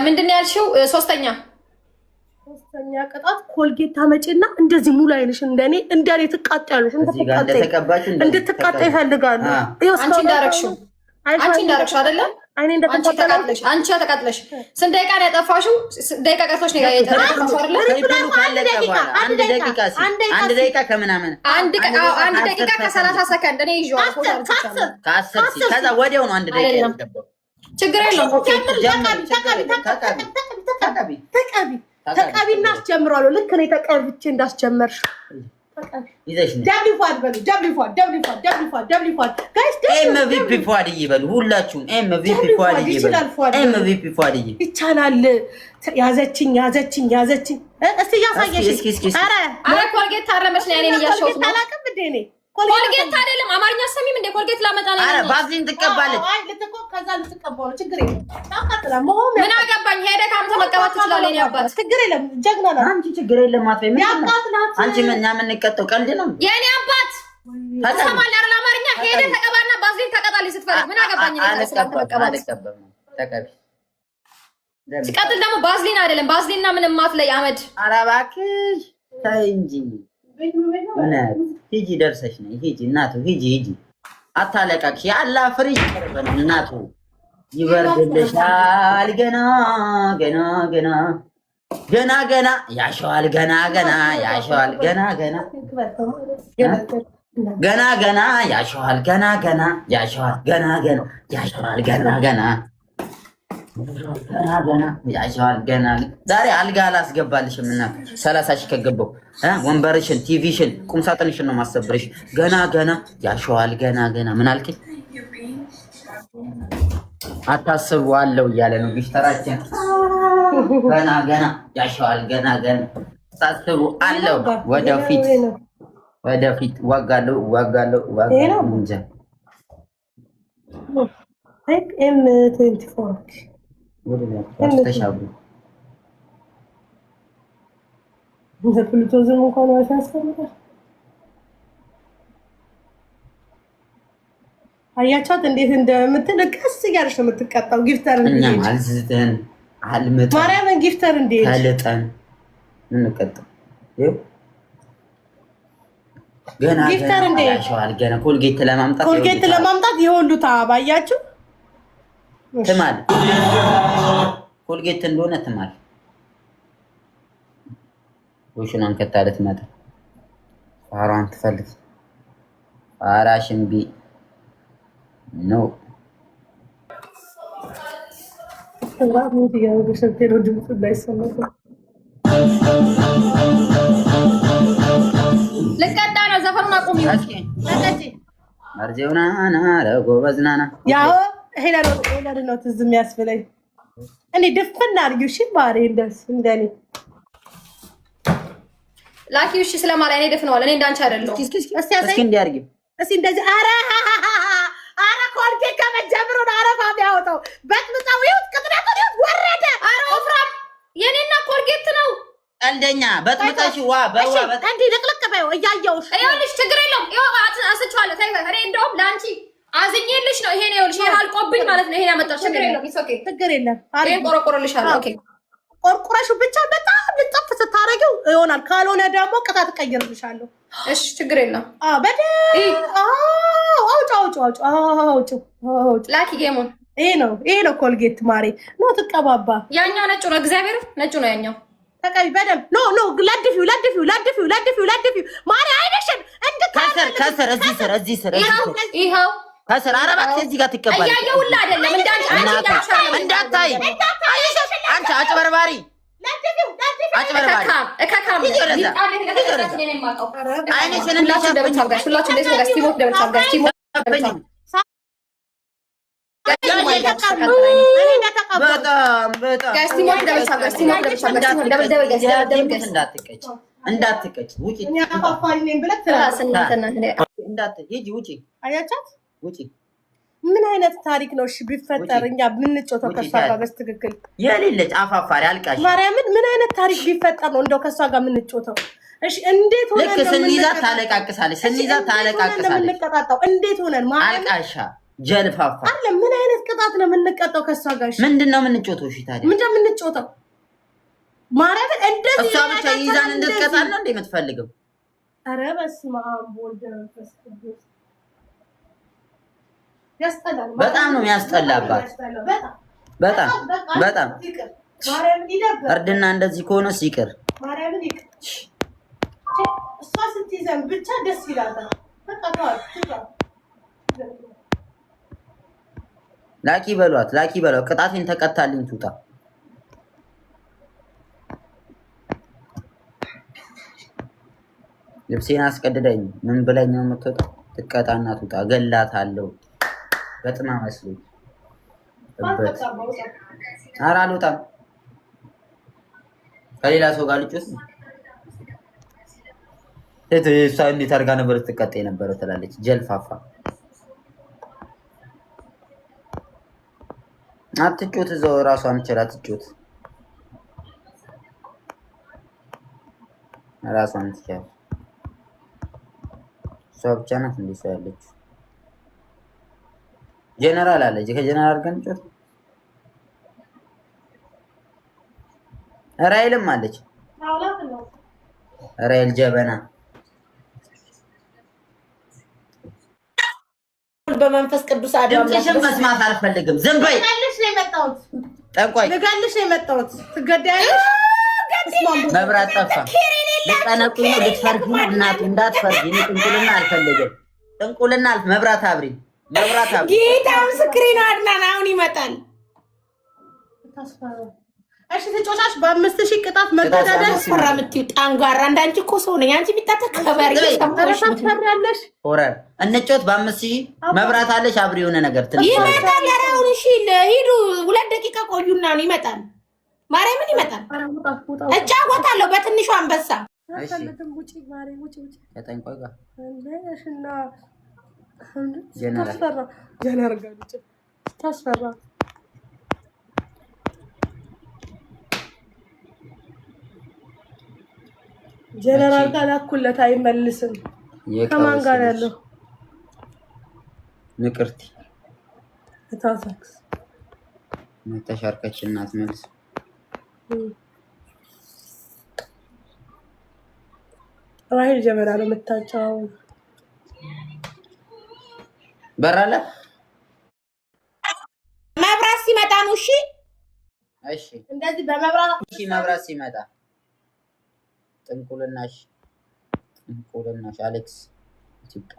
ምንድን ያልሽው? ሶስተኛ ቅጣት ኮልጌት ታመጪና እንደዚህ ሙሉ አይንሽ እንደኔ ትቃጠያለሽ። እንድትቃጠይ ይፈልጋሉ። አንቺ እንዳረግሽው አይደለ? አንቺ ተቃጥለሽ ስንት ደቂቃ ነው ያጠፋሽው? ደቂቃ ቀርቶሽ ነው ያጠፋሽው አይደለ? አንድ ደቂቃ ከምናምን አንድ ደቂቃ ከ30 ሰከንድ እኔ ይዤዋለሁ። ከዛ ወዲያው ነው አንድ ደቂቃ ያስገባው። ችግር የለውም። ተቀቢና አስጀምሯለሁ። ልክ እኔ ተቀብቼ እንዳስጀመርሽ ኤምቪፒ ፏድ ይበሉ ሁላችሁም። ኤምቪፒ ፏድ ይቻላል። ያዘችኝ። እስቲ ያሳየሽ። ኧረ ኮልጌት ታረመች ነው ያኔን እያሸሁት ነው። አላውቅም እንደ እኔ ኮልጌት አይደለም አማርኛ ሰሚም እንደ ኮልጌት ላመጣ ነው። አረ ባዝሊን ትቀባለች። አይ ልትቆ ከዛ ልትቀባው ችግር የለም። ታቃጥላ ምን አገባኝ? ሄደህ ካንተ መቀባት ትችላለህ። የኔ አባት ችግር የለም። ጀግና ነው። አንቺ ችግር የለም። አትበይ። ምን አንቺ ምን የምንቀጠው ቀልድ ነው። የኔ አባት ተሰማል አይደል? አማርኛ ሄደህ ተቀባና ባዝሊን ተቀጣልኝ ስትፈልግ ምን አገባኝ? እኔ ስለአንተ መቀባት ተቀቢ። ሲቀጥል ደግሞ ባዝሊን አይደለም ባዝሊንና ምንም ማትለይ አመድ። ኧረ እባክሽ ተይ እንጂ ሂጂ ደርሰሽ ነይ። ሂጂ እናቱ ሂጂ አታለቃቅሽ። ያላ ፍሪጅ ቀርበን እናቱ ይበርድልሻል። ገና ያሸዋል። ገና ያሸዋል። ገና ያሸዋል። ያሸዋል። ገና ዛሬ አልጋ አላስገባልሽም እናት 30 ሺህ ከገባው ወንበርሽን፣ ቲቪሽን፣ ቁምሳጥንሽን ነው ማሰብርሽ። ገና ያሸዋል። ገና ምን አልከኝ? አታስቡ አለው እያለ ነው ቢሽተራችን። ገና ያሸዋል። ገና ታስቡ አለው። ወደፊት ዋጋለው እንጃ M24 ፕሉቶዝም እንኳን ዋሽ ያስፈልጋል። አያቻት እንዴት እንደምትል ቀስ እያለች ነው የምትቀጣው። ጊፍተር እንዴ አልዝተን አልመጣ ማርያምን ጊፍተር እንዴ ታለጠን እንቀጣው። ገና ጊፍተር እንዴ ያሸዋል። ገና ኮልጌት ለማምጣት የሁሉ ታባያችሁ ትማል ኮልጌት እንደሆነ ትማል ወሽን አንከታለት መጣ ፋራን ትፈልግ ፋራሽን ቢ ኖ ሰላም ይያው በሰልቴሮ ድምጽ እንዳይሰማ ልቀጣ ነው። ዘፈኑን አቁሚ። ማርጀውና ረጎበዝናና ያው ሄላ ነው ትዝ የሚያስብለኝ እኔ ድፍና አድርጊው። እሺ ማሬ እንደኔ ላኪው። እሺ ስለማላይ እኔ ደፍነዋል። እኔ እንዳንቺ አይደለም። እስኪ እንዲያርጊው እስኪ እንደዚህ አረ ኮልጌት ከመጀመሩ አረፋ የሚያወጣው በጥብጣው ይሁት ቅጥራቱ ይሁት ወረደ። አረ ወፍራም የኔና ኮልጌት ነው። አንደኛ በጥብጣሽ እንዴ ልቅልቅ በይው እያየሁሽ። ይኸውልሽ ችግር የለውም። ይኸው አስቻለሁ። እኔ እንደውም ለአንቺ አዝኜልሽ ነው። ይሄን ይኸውልሽ ይሄ አልቆብኝ ማለት ነው። ይሄን ያመጣው ችግር የለውም። ችግር የለም። ይሄን ቆረቆረልሻለሁ። ኦኬ ቆርቆረሹ ብቻ በጣም ልጥፍ ስታረጊው ይሆናል። ካልሆነ ደግሞ ቅጣት እቀይርልሻለሁ። እሺ ችግር የለም። አውጭ ላኪ ጌሙን። ይሄ ነው ኮልጌት ማሬ ነው ትቀባባ። ያኛው ነጩ ነው። እግዚአብሔር ነጩ ነው ያኛው። ተቀቢ በደምብ ኖ ለድፊው ማሬ አይነሽን ከስር እዚህ ስር ይኸው ከስር አረባት እዚህ ጋር ትቀባለች። እያየሁላ አይደለም እንዳታይ አንቺ አጭበርባሪ አይነሽን እንዳትቀጭ ውጪ ውጪ። ምን አይነት ታሪክ ነው? እሺ ቢፈጠር እኛ ምንጮተው ከሷ ጋር በስትክክል የሌለች አፋፋሪ አልቃሽ ማርያምን ምን አይነት ታሪክ ቢፈጠር ነው እንደው ከሷ ጋር ምንጮተው? እሺ እንዴት ሆነ? ልክ ስንይዛት ታለቃቅሳለች። እንዴት ሆነን ማርያምን አልቃሻ ጀልፋፋ አለ። ምን አይነት ቅጣት ነው የምንቀጣው ከሷ ጋር? ምንድነው የምንጮተው? እሺ ታዲያ ምንድነው የምንጮተው? ማርያምን እንደዚህ እሷ ብቻ ይዛን እንድትቀጣን ነው እንዴ የምትፈልገው? ኧረ በስመ አብ ወልድ መንፈስ ቅዱስ ያስጠላል። በጣም ነው የሚያስጠላባት። በጣም በጣም ማርያምን ይደብር። እርድና እንደዚህ ከሆነስ ይቅር። ማርያምን ይቅር። እሷ ስትይዘን ብቻ ደስ ይላታል። በቃ ላኪ በሏት፣ ላኪ በሏት። ቅጣቴን ተቀጣልኝ ትውጣ። ልብሴን አስቀድደኝ ምን ብለኝ ነው የምትወጣው? ትቀጣና ትውጣ። ገላታለሁ። በጥማ መስሎኝ እበት። ኧረ አልወጣም። ከሌላ ሰው ጋር ልጭስ እሷ እንዴት አድርጋ ነበር ስትቀጣ የነበረው ትላለች። ጀልፋፋ አትጮት። እዛው ራሷን ችላ ትጮት። ራሷን ትችል። እሷ ብቻ ናት እንዴ ሰው ያለችው? ጀነራል አለች። ከጀነራል ጋር ጮት። ራይልም አለች። ራይል ጀበና በመንፈስ ቅዱስ አዳም ድምፅሽን መስማት አልፈልግም። ዝም በይ። ልገልሽ ነው የመጣሁት። ጠንቋይ ልገልሽ ነው የመጣሁት። ትገዳያለሽ። መብራት ጠፋ። ልጠነቁኝ ነው። ልትፈርጂ ነው። እናቱ እንዳትፈርጂ። እኔ ጥንቁልና አልፈልግም። ጥንቁልና መብራት አብሪ። መብራት አብሪ። ጌታ ምስክሬ ነው። አድናን አሁን ይመጣል። እሺ ተጫዋች በ5000 ቅጣት መገዳደል ፈራ የምትይው ጣንጓራ። እንዳንቺ እኮ ሰው ነኝ። አንቺ ቢታተ ከበሪ ተፈራለሽ። ሆረር እንጮት። በ5000 መብራት አለሽ። አብሪ የሆነ ነገር ትልሽ ይመጣል። አሁን እሺ ሂዱ። 2 ደቂቃ ቆዩና ነው ይመጣል። ማርያምን ይመጣል። እጫወታለሁ በትንሹ አንበሳ። ከጠንቋይ ጋር ጀነራል ጋር ታስፈራ። ጀነራል ጋር ላኩለት አይመልስም። ከማን ጋር ያለው ንቅርቲ ታታክስ ተሻርከች እናት መልስ ራሂል ጀበና ነው የምታጫው። በራለ መብራት ሲመጣ ነው። እሺ እሺ፣ እንደዚህ በመብራት እሺ፣ መብራት ሲመጣ ጥንቁልናሽ አሌክስ ኢትዮጵያ